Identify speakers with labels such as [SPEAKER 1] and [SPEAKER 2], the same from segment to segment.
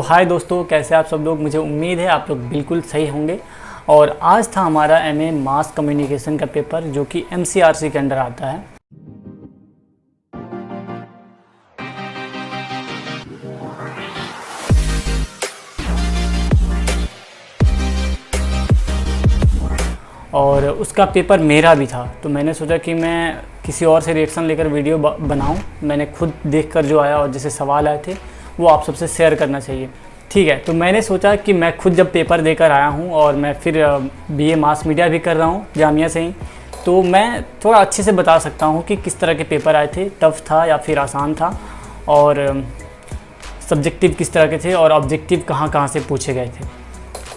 [SPEAKER 1] हाय दोस्तों, कैसे आप सब लोग। मुझे उम्मीद है आप लोग बिल्कुल सही होंगे। और आज था हमारा एमए मास कम्युनिकेशन का पेपर जो कि एमसीआरसी के अंडर आता है। और उसका पेपर मेरा भी था, तो मैंने सोचा कि मैं किसी और से रिएक्शन लेकर वीडियो बनाऊं। मैंने खुद देखकर जो आया और जैसे सवाल आए थे वो आप सबसे शेयर करना चाहिए। ठीक है, तो मैंने सोचा कि मैं खुद जब पेपर देकर आया हूं और मैं फिर बीए मास मीडिया भी कर रहा हूं जामिया से ही, तो मैं थोड़ा अच्छे से बता सकता हूं कि किस तरह के पेपर आए थे, टफ़ था या फिर आसान था, और सब्जेक्टिव किस तरह के थे और ऑब्जेक्टिव कहाँ कहाँ से पूछे गए थे।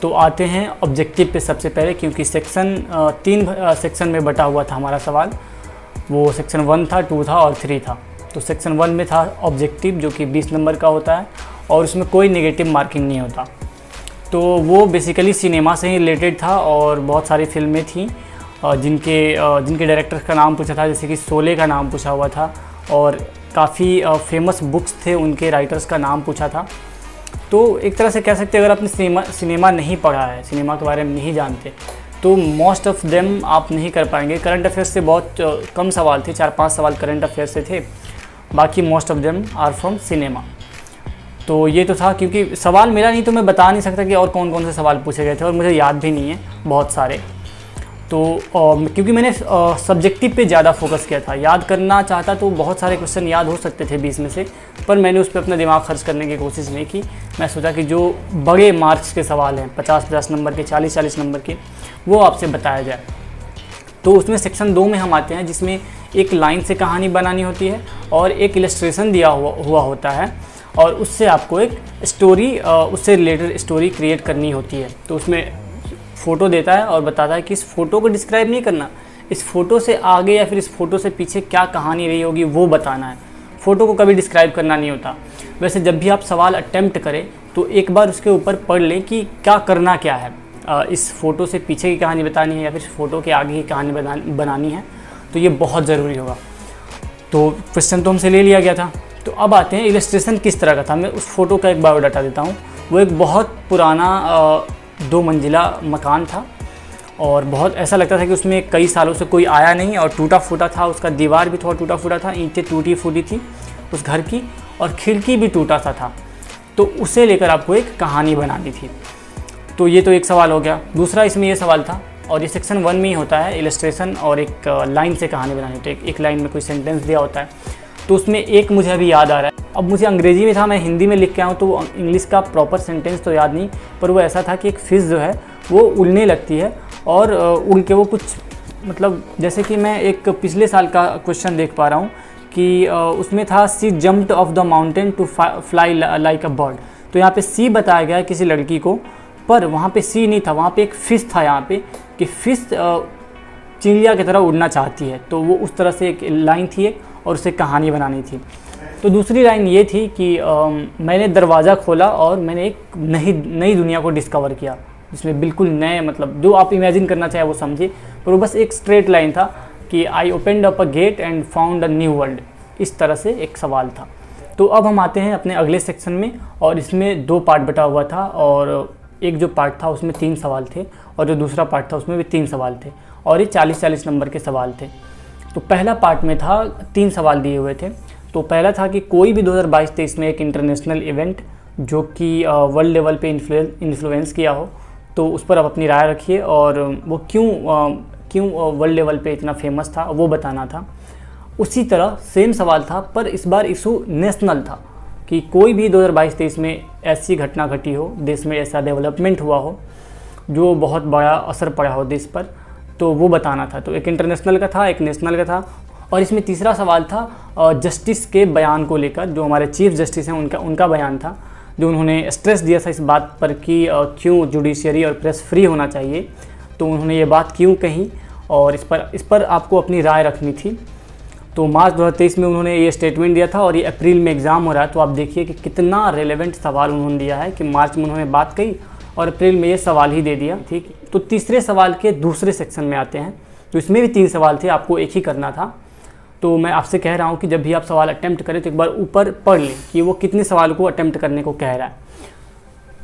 [SPEAKER 1] तो आते हैं ऑब्जेक्टिव पे सबसे पहले, क्योंकि सेक्शन 3 सेक्शन में बटा हुआ था हमारा सवाल। वो सेक्शन 1 था, 2 था और 3 था। तो सेक्शन 1 में था ऑब्जेक्टिव जो कि 20 नंबर का होता है और उसमें कोई नेगेटिव मार्किंग नहीं होता। तो वो बेसिकली सिनेमा से ही रिलेटेड था और बहुत सारी फिल्में थीं जिनके डायरेक्टर का नाम पूछा था, जैसे कि शोले का नाम पूछा हुआ था और काफ़ी फेमस बुक्स थे उनके राइटर्स का नाम पूछा था। तो एक तरह से कह सकते हैं, अगर आपने सिनेमा नहीं पढ़ा है, सिनेमा के बारे में नहीं जानते, तो मोस्ट ऑफ देम आप नहीं कर पाएंगे। करंट अफेयर्स से बहुत कम सवाल थे, 4-5 सवाल करंट अफेयर्स से थे, बाकी most of them are from cinema. तो ये तो था, क्योंकि सवाल मेरा नहीं तो मैं बता नहीं सकता कि और कौन कौन से सवाल पूछे गए थे, और मुझे याद भी नहीं है बहुत सारे। तो क्योंकि मैंने सब्जेक्टिव पे ज़्यादा फोकस किया था, याद करना चाहता तो बहुत सारे क्वेश्चन याद हो सकते थे 20 में से, पर मैंने उस पर अपना दिमाग खर्च करने की कोशिश नहीं की। मैं सोचा कि जो बड़े मार्क्स के सवाल हैं, 50-50 नंबर के, 40-40 नंबर के, वो आपसे बताया जाए। तो उसमें सेक्शन 2 में हम आते हैं, जिसमें एक लाइन से कहानी बनानी होती है और एक इलस्ट्रेशन दिया हुआ होता है, और उससे आपको एक स्टोरी, उससे रिलेटेड स्टोरी क्रिएट करनी होती है। तो उसमें फ़ोटो देता है और बताता है कि इस फ़ोटो को डिस्क्राइब नहीं करना, इस फ़ोटो से आगे या फिर इस फ़ोटो से पीछे क्या कहानी रही होगी वो बताना है। फ़ोटो को कभी डिस्क्राइब करना नहीं होता। वैसे जब भी आप सवाल अटेम्प्ट करें तो एक बार उसके ऊपर पढ़ लें कि क्या करना क्या है, इस फ़ोटो से पीछे की कहानी बतानी है या फिर फ़ोटो के आगे की कहानी बनानी है। तो ये बहुत ज़रूरी होगा। तो क्वेश्चन तो हमसे ले लिया गया था। तो अब आते हैं इलस्ट्रेशन किस तरह का था। मैं उस फ़ोटो का एक बायोडाटा देता हूँ। वो एक बहुत पुराना 2 मंजिला मकान था और बहुत ऐसा लगता था कि उसमें कई सालों से कोई आया नहीं, और टूटा फूटा था। उसका दीवार भी थोड़ा टूटा फूटा था, ईंटें टूटी फूटी थी उस घर की, और खिड़की भी टूटा सा था। तो उसे लेकर आपको एक कहानी बनानी थी। तो ये तो एक सवाल हो गया। दूसरा इसमें ये सवाल था, और ये सेक्शन 1 में ही होता है, इलस्ट्रेशन और एक लाइन से कहानी बनानी होती है। एक लाइन में कोई सेंटेंस दिया होता है। तो उसमें एक मुझे अभी याद आ रहा है, अब मुझे अंग्रेजी में था, मैं हिंदी में लिख के आया हूँ, तो इंग्लिश का प्रॉपर सेंटेंस तो याद नहीं, पर वो ऐसा था कि एक फ़िश जो है वो उड़ने लगती है और उड़ के वो कुछ, मतलब जैसे कि मैं एक पिछले साल का क्वेश्चन देख पा रहा हूँ कि उसमें था she jumped off the mountain to fly like a bird. तो यहाँ पे सी बताया गया है किसी लड़की को, पर वहाँ पे सी नहीं था, वहाँ पे एक फ़िश था यहाँ पे, कि फ़िश चिड़िया की तरह उड़ना चाहती है। तो वो उस तरह से एक लाइन थी एक, और उसे कहानी बनानी थी। तो दूसरी लाइन ये थी कि मैंने दरवाज़ा खोला और मैंने एक नई दुनिया को डिस्कवर किया, जिसमें बिल्कुल नए, मतलब जो आप इमेजिन करना चाहे वो समझे, पर वो बस एक स्ट्रेट लाइन था कि I opened up a gate and found a new world. इस तरह से एक सवाल था। तो अब हम आते हैं अपने अगले सेक्शन में, और इसमें 2 पार्ट बटा हुआ था, और एक जो पार्ट था उसमें 3 सवाल थे, और जो दूसरा पार्ट था उसमें भी 3 सवाल थे, और ये 40-40 नंबर के सवाल थे। तो पहला पार्ट में था 3 सवाल दिए हुए थे। तो पहला था कि कोई भी 2022-23 में एक इंटरनेशनल इवेंट जो कि वर्ल्ड लेवल पे इन्फ्लुएंस किया हो, तो उस पर आप अपनी राय रखिए, और वो क्यों वर्ल्ड लेवल पे इतना फेमस था वो बताना था। उसी तरह सेम सवाल था, पर इस बार इशू नेशनल था, कि कोई भी 2022-23 में ऐसी घटना घटी हो, देश में ऐसा डेवलपमेंट हुआ हो जो बहुत बड़ा असर पड़ा हो देश पर, तो वो बताना था। तो एक इंटरनेशनल का था, एक नेशनल का था। और इसमें तीसरा सवाल था जस्टिस के बयान को लेकर, जो हमारे चीफ जस्टिस हैं उनका बयान था, जो उन्होंने स्ट्रेस दिया था इस बात पर कि क्यों जुडिशरी और प्रेस फ्री होना चाहिए। तो उन्होंने ये बात क्यों कही, और इस पर आपको अपनी राय रखनी थी। तो मार्च 2023 में उन्होंने ये स्टेटमेंट दिया था, और ये अप्रैल में एग्ज़ाम हो रहा है। तो आप देखिए कि कितना रेलेवेंट सवाल उन्होंने दिया है, कि मार्च में उन्होंने बात कही और अप्रैल में ये सवाल ही दे दिया। ठीक, तो तीसरे सवाल के दूसरे सेक्शन में आते हैं। तो इसमें भी 3 सवाल थे, आपको एक ही करना था। तो मैं आपसे कह रहा हूँ कि जब भी आप सवाल अटेम्प्ट करें तो एक बार ऊपर पढ़ लें कि वो कितने सवाल को अटेम्प्ट करने को कह रहा है।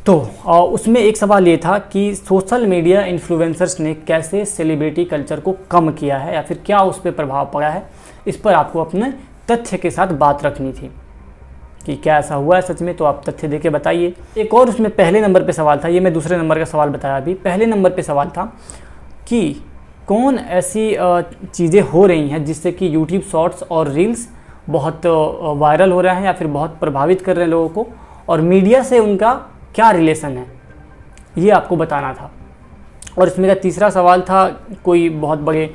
[SPEAKER 1] तो उसमें एक सवाल ये था कि सोशल मीडिया इन्फ्लुएंसर्स ने कैसे सेलिब्रिटी कल्चर को कम किया है या फिर क्या उस पर प्रभाव पड़ा है। इस पर आपको अपने तथ्य के साथ बात रखनी थी कि क्या ऐसा हुआ है सच में, तो आप तथ्य देके बताइए। एक और उसमें पहले नंबर पे सवाल था, ये मैं दूसरे नंबर का सवाल बताया अभी। पहले नंबर पे सवाल था कि कौन ऐसी चीज़ें हो रही हैं जिससे कि यूट्यूब शॉर्ट्स और रील्स बहुत वायरल हो रहे हैं या फिर बहुत प्रभावित कर रहे हैं लोगों को, और मीडिया से उनका क्या रिलेशन है, ये आपको बताना था। और इसमें का तीसरा सवाल था, कोई बहुत बड़े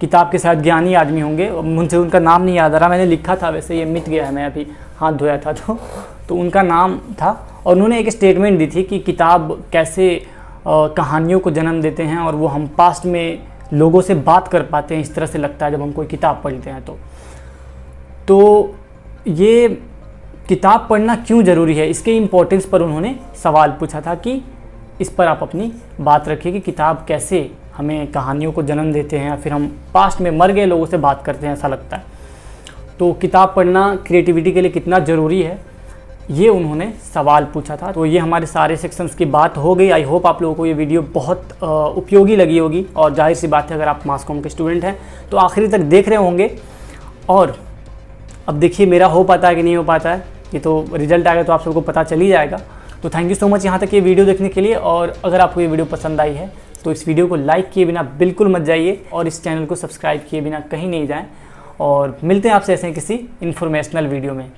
[SPEAKER 1] किताब के साथ ज्ञानी आदमी होंगे, मुझे उनका नाम नहीं याद आ रहा, मैंने लिखा था वैसे, ये मिट गया है, मैं अभी हाथ धोया था तो उनका नाम था, और उन्होंने एक स्टेटमेंट दी थी कि किताब कैसे कहानियों को जन्म देते हैं और वो हम पास्ट में लोगों से बात कर पाते हैं, इस तरह से लगता है जब हम कोई किताब पढ़ते हैं। तो ये किताब पढ़ना क्यों ज़रूरी है, इसके इम्पोर्टेंस पर उन्होंने सवाल पूछा था कि इस पर आप अपनी बात रखिए कि किताब कैसे हमें कहानियों को जन्म देते हैं या फिर हम पास्ट में मर गए लोगों से बात करते हैं, ऐसा लगता है। तो किताब पढ़ना क्रिएटिविटी के लिए कितना ज़रूरी है, ये उन्होंने सवाल पूछा था। तो ये हमारे सारे सेक्शंस की बात हो गई। आई होप आप लोगों को ये वीडियो बहुत उपयोगी लगी होगी, और जाहिर सी बात है अगर आप मास कॉम के स्टूडेंट हैं तो आखिरी तक देख रहे होंगे। और अब देखिए मेरा हो पाता है कि नहीं हो पाता है, ये तो रिजल्ट आएगा तो आप सबको पता चल ही जाएगा। तो थैंक यू सो मच यहाँ तक ये वीडियो देखने के लिए, और अगर आपको ये वीडियो पसंद आई है तो इस वीडियो को लाइक किए बिना बिल्कुल मत जाइए, और इस चैनल को सब्सक्राइब किए बिना कहीं नहीं जाएं। और मिलते हैं आपसे ऐसे किसी इन्फॉर्मेशनल वीडियो में।